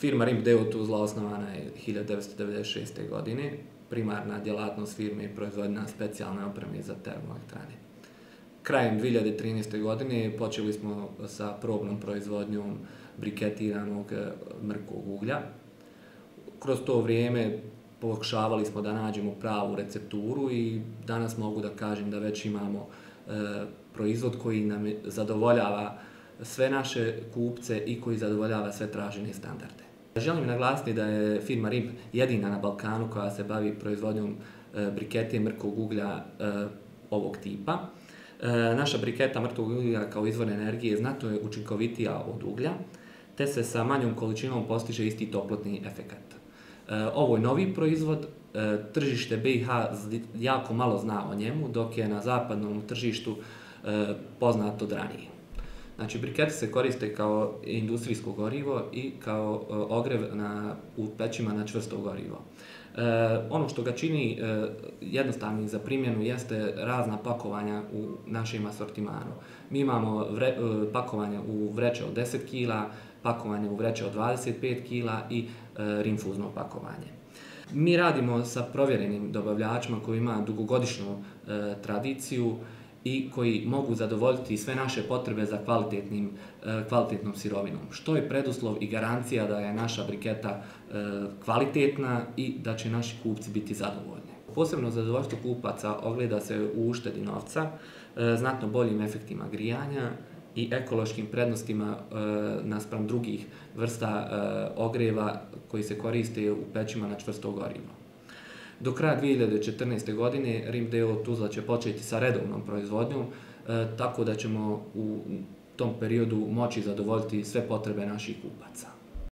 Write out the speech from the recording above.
Firma RIMP d.o.o. Tuzla osnovana je 1996. godine. Primarna djelatnost firme je proizvodnja specijalne opreme za termoelektrane. Krajem 2013. godine počeli smo sa probnom proizvodnjom briketiranog mrkog uglja. Kroz to vrijeme pokušavali smo da nađemo pravu recepturu i danas mogu da kažem da već imamo proizvod koji nam zadovoljava sve naše kupce i koji zadovoljava sve tražene standarde. Želim naglasiti da je firma RIMP jedina na Balkanu koja se bavi proizvodnjom brikete mrkog uglja ovog tipa. Naša briketa mrkog uglja kao izvor energije znatno je učinkovitija od uglja, te se sa manjom količinom postiže isti toplotni efekat. Ovo je novi proizvod, tržište BiH jako malo zna o njemu, dok je na zapadnom tržištu poznato od ranije. Znači, brikete se koriste kao industrijsko gorivo i kao ogrev u pećima na čvrsto gorivo. Ono što ga čini jednostavnim za primjenu jeste razna pakovanja u našem asortimanu. Mi imamo pakovanje u vreće od 10 kg, pakovanje u vreće od 25 kg i rinfuzno pakovanje. Mi radimo sa provjerenim dobavljačima koji ima dugogodišnju tradiciju i koji mogu zadovoljiti sve naše potrebe za kvalitetnom sirovinom, što je preduslov i garancija da je naša briketa kvalitetna i da će naši kupci biti zadovoljni. Posebno zadovoljstvo kupaca ogleda se u uštedi novca, znatno boljim efektima grijanja i ekološkim prednostima naspram drugih vrsta ogreva koji se koriste u pećima na čvrsto gorivo. Do kraja 2014. godine RIMP d.o.o. Tuzla će početi sa redovnom proizvodnjom, tako da ćemo u tom periodu moći zadovoljiti sve potrebe naših kupaca.